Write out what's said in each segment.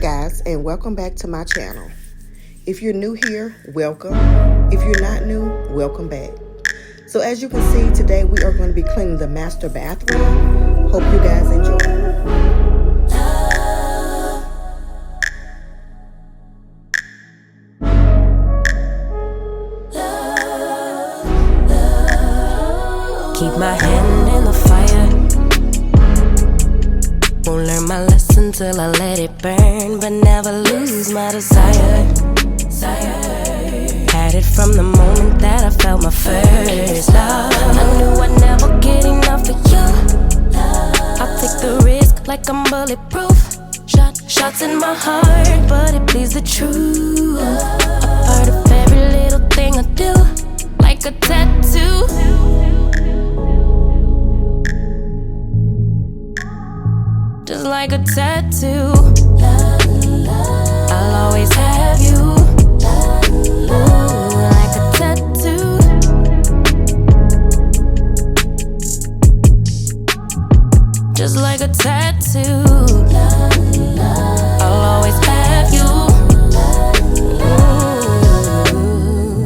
guys, and welcome back to my channel. If you're new here, welcome. If you're not new, welcome back. So as you can see, today we are going to be cleaning the master bathroom. Hope you guys enjoy. Keep my hand in the fire. Won't learn my lesson till I let it burn, but never lose my desire. Had it from the moment that I felt my first love. I knew I'd never get enough of you. I'll take the risk like I'm bulletproof. Shots in my heart, but it bleeds the truth. A part of every little thing I do, like a tattoo. Just like a tattoo, I'll always have you. Like a tattoo, just like a tattoo, I'll always have you.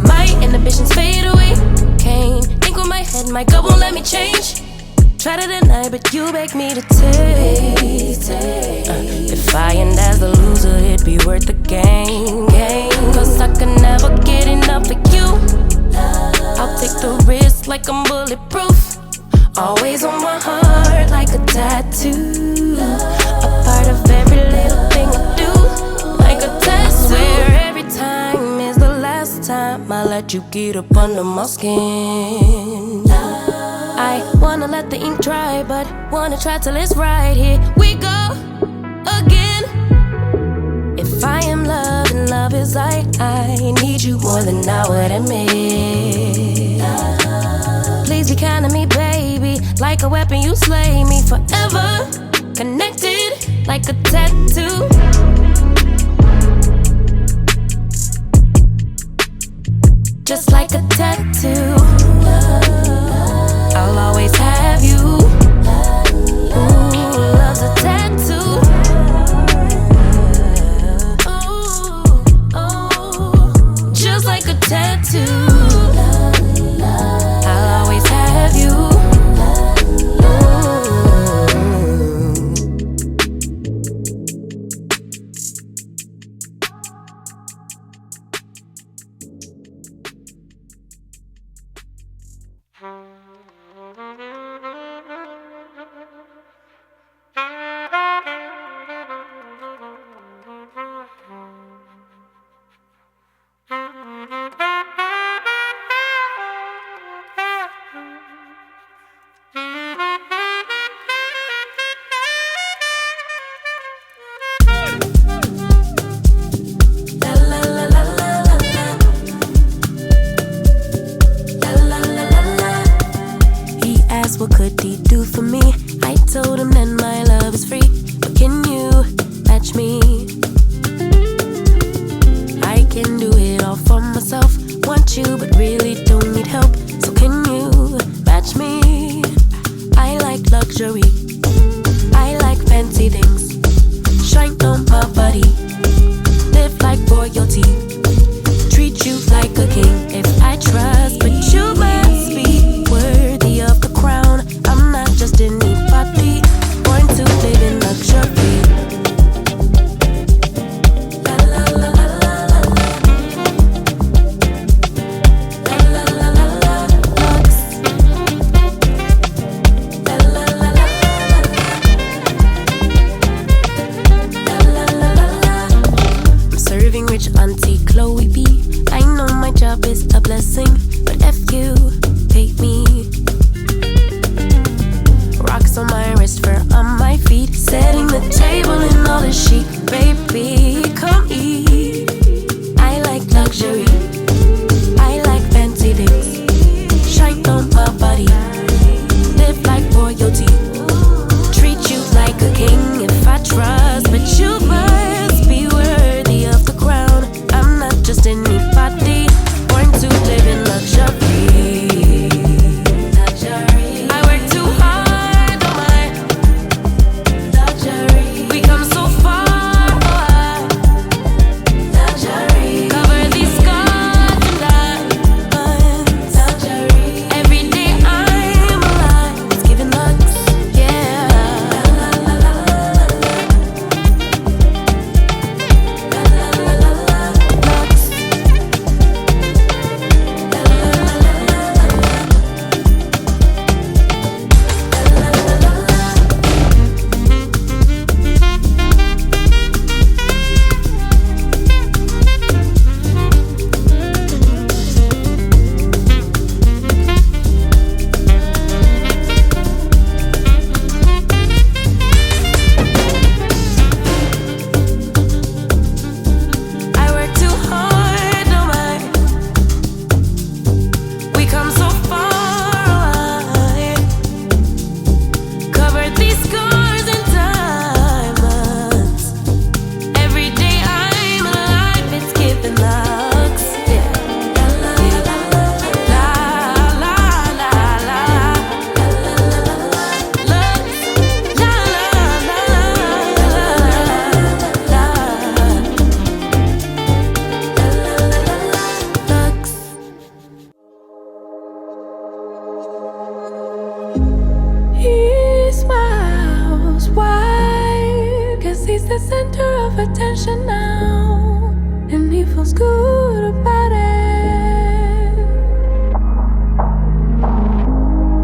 My inhibitions fade away. Can't think with my head, my gut won't let me change. Try to deny, but you beg me to taste. If I end as the loser, it'd be worth the game. Cause I can never get enough of you. I'll take the risk like I'm bulletproof. Always on my heart like a tattoo. A part of every little thing I do, like a tattoo. I swear every time is the last time I let you get up under my skin. I wanna let the ink dry, but wanna try till it's right. Here we go again. If I am love and love is I need you more than I would admit. Please be kind to me, baby. Like a weapon, you slay me forever. Connected like a tattoo. Just like a tattoo, I'll always have you. Ooh, love's a tattoo. Ooh, just like a tattoo, I'll always have you. What could he do for me? I told him that my love is free, but can you match me? I can do it all for myself. Want you, but really don't need help. So can you match me? I like luxury, I like fancy things. Shine on my body, live like royalty. Treat you like a king. If I trust, but you must be worthy of the crown. I'm not just anybody, born to live in luxury. La la la la la la. La la la la la. Lux. La la la la la. La la la la. I'm serving rich Auntie Chloe B. I know my job is a blessing, but F you, pay me. Rocks on my wrist, fur on my feet. Setting the table in all the chic. Baby, come eat. I like luxury, I like fancy things. Shine on my body, live like royalty. Treat you like a king. If I trust, but you must be worthy of the crown. I'm not just anybody, born to live in luxury. I work too hard on my luxury. We come so far, oh, the center of attention now, and he feels good about it.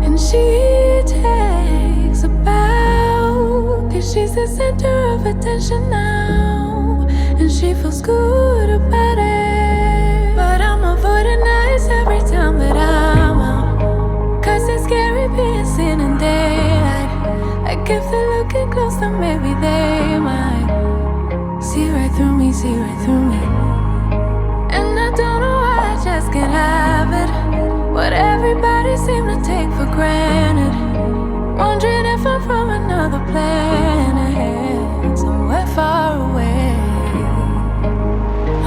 And she takes a bow, 'cause she's the center of attention now, and she feels good about it. But I'm avoiding eyes every time that I'm out, 'cause it's scary being seen in daylight. Like if they're looking close, then maybe they might see right through me, see right through me. And I don't know why I just can't have it, what everybody seem to take for granted. Wondering if I'm from another planet, somewhere far away.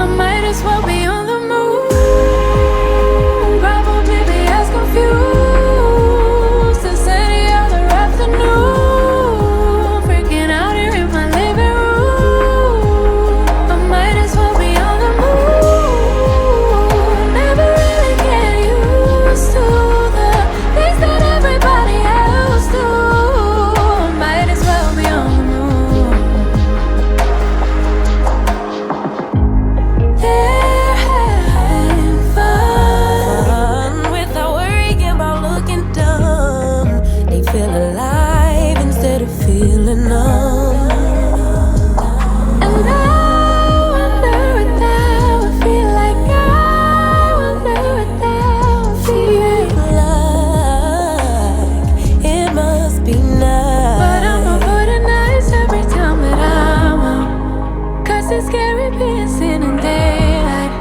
I might as well be on the moon, probably be as confused as any other afternoon, freaking out here in my living room. I might as well be on the moon, never really get used to the things that everybody else do. I might as well be on the moon. They're having fun without worrying about looking dumb. They feel alive instead of feeling numb. And I wonder what that would feel like. I wonder what that would feel like. It must be nice. But I'm avoiding nights every time that I'm out, 'cause it's scary being seen in daylight.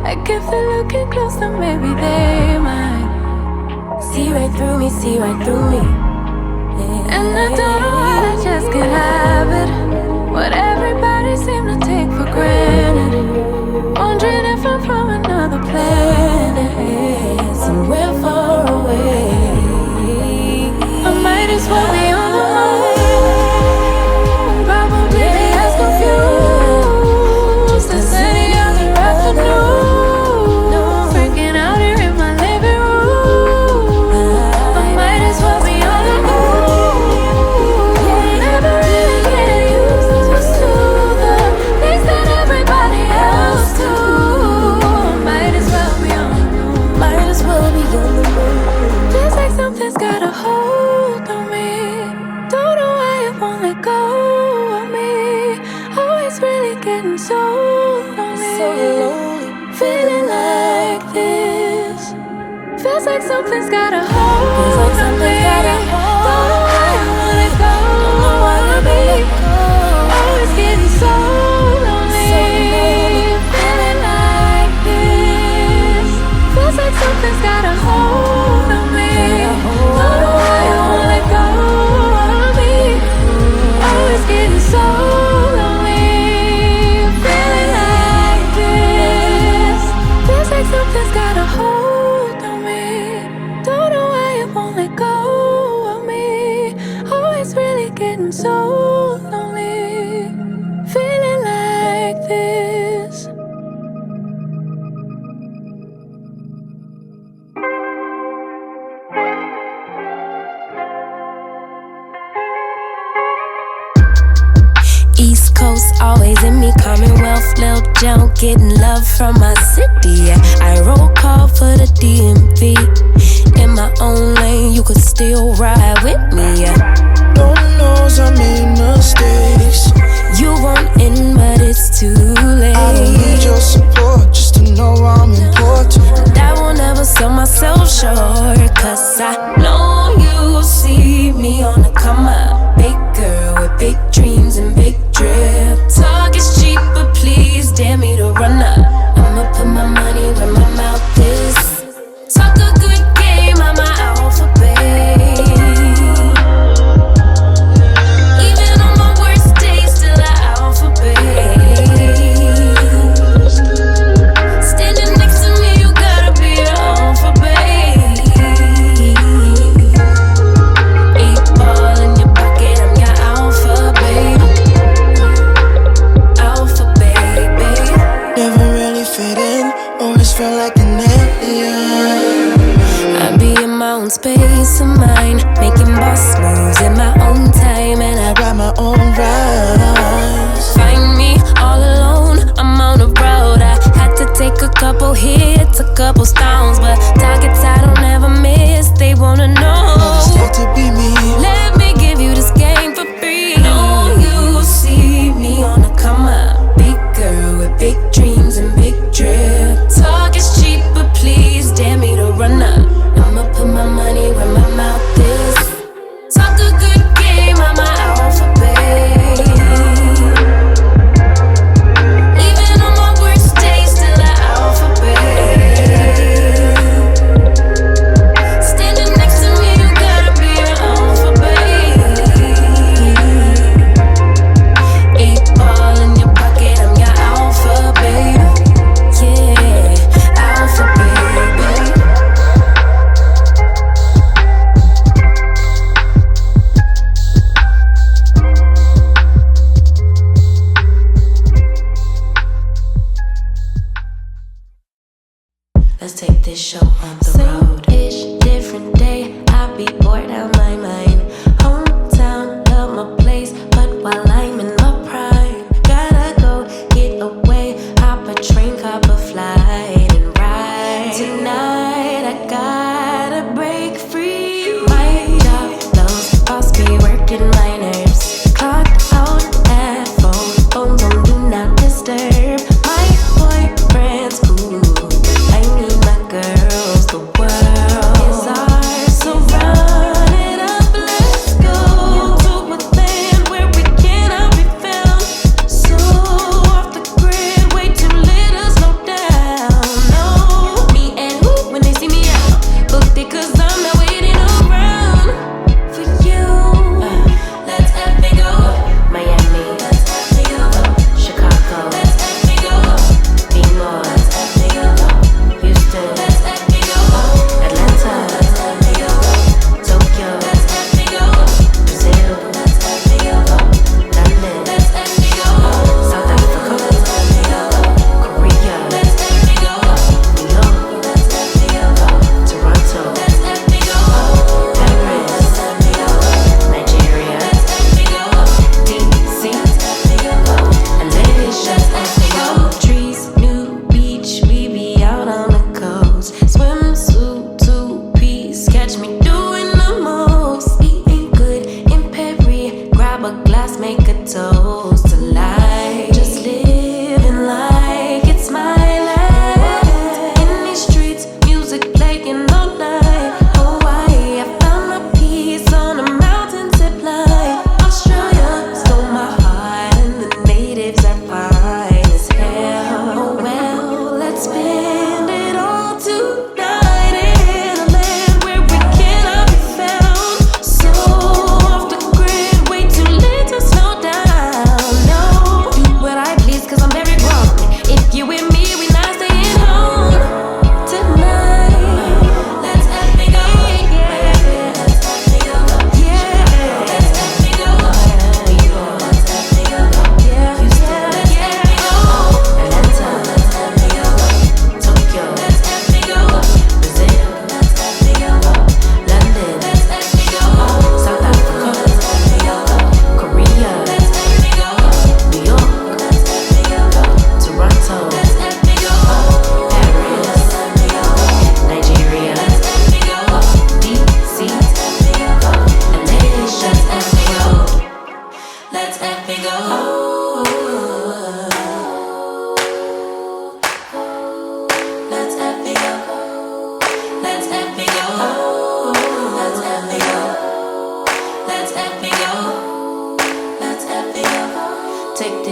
Like if they're looking close, then maybe they might see right through me, see right through me. And I don't know why I just can't have it, what everybody seem to take for granted. Wondering if I'm from another planet, somewhere far away. I might as well be on the moon, probably be as confused as any other afternoon, freaking out here in my living room. I might as well be on the moon, never really get used to the things that everybody else do. I might as well be on the moon, might as well be on the moon. Feels like something's got a hold on me, don't know why it won't let go of me. Always really getting so lonely, feeling like this. Feels like something's got a hold on me, don't know why I won't let go of me. Always getting so lonely, feeling like this. Feels like something's got a hold on me, don't know why I won't let go of me. Always getting so lonely, feeling like this. Feels like something's got a hold on me, don't know why it won't let go of me. Always really getting so lonely, feeling like this. East Coast always in me, Commonwealth, Lil Joe, getting love from my city. Yeah. I roll call for the DMV. In my own lane, you could still ride with me. Yeah. Lord knows I made mistakes. You want in, but it's too late. I don't need your support just to know I'm important. And I won't ever sell myself short, 'cause I know you see me on the come up. Big girl with big dreams and big drip. Talk is cheap, but please dare me to run up. I'ma put my money where my mouth is. Talk a good game, I'm my alphabet.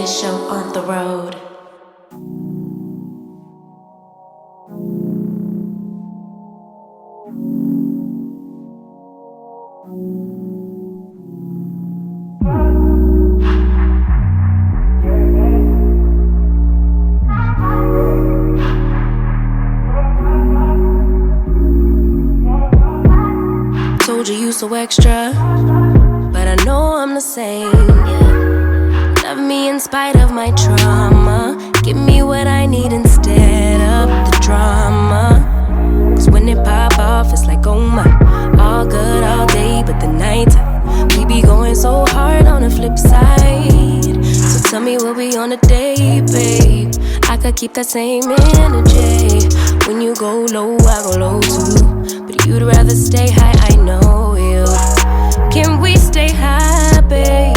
this show on the road. Told you you so extra, but I know I'm the same. Love me in spite of my trauma. Give me what I need instead of the drama. Cause when it pop off, it's like, oh my. All good all day, but the night we be going so hard on the flip side. So tell me what we on a day, babe. I could keep that same energy. When you go low, I go low too. But you'd rather stay high, I know you. Can we stay high, babe?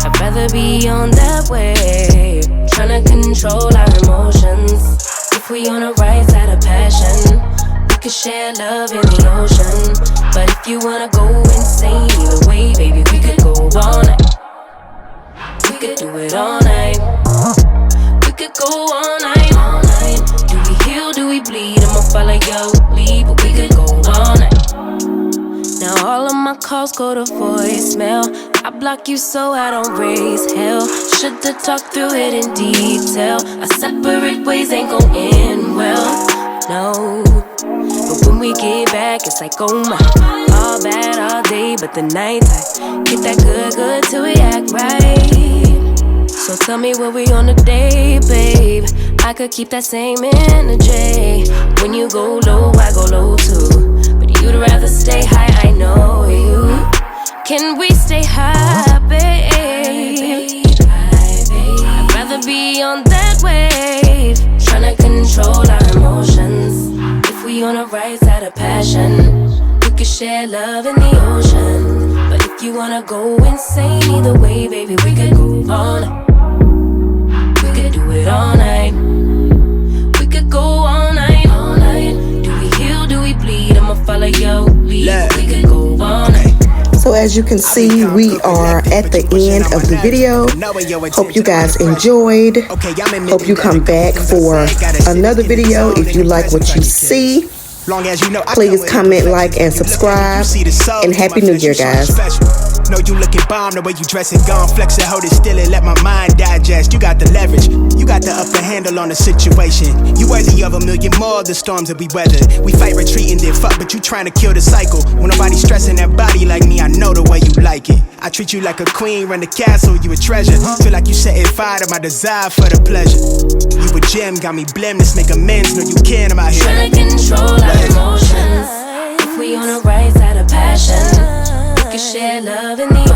I'd rather be on that wave, tryna control our emotions. If we on the right side of passion, we could share love in the ocean. But if you wanna go insane either way, baby, we could go all night. We could do it all night. We could go all night, all night. Do we heal, do we bleed? I'ma follow your lead, but we could go all night. Now all of my calls go to voicemail. I block you so I don't raise hell. Should've talked through it in detail. Our separate ways ain't gon' end well, no. But when we get back, it's like, oh my. All bad all day, but the night I get that good till we act right. So tell me what we on today, babe. I could keep that same energy. When you go low, I go low too. You'd rather stay high, I know you. Can we stay high, babe? I'd rather be on that wave, tryna control our emotions. If we on the right side of passion, we could share love in the ocean. But if you wanna go insane either way, baby, we could go all night. We could do it all night. We could go all night, all night. Do we heal, do we bleed? I'ma follow your lead. We could go all night. So as you can see, we are at the end of the video. Hope you guys enjoyed. Hope you come back for another video if you like what you see. Please comment, like, and subscribe. And Happy New Year, guys. Know you looking bomb, the way you dressing, gone flex it, hold it still and let my mind digest. You got the leverage, you got the upper handle on the situation. You worthy of 1,000,000 more of the storms that we weathered. We fight retreating, then fuck, but you trying to kill the cycle. When nobody stressing that body like me, I know the way you like it. I treat you like a queen, run the castle, you a treasure. Feel like you setting fire to my desire for the pleasure. You a gem, got me blim, let's make amends. Know you can, I'm out here trying to control our emotions. If we on the right side of passion, we can share love in the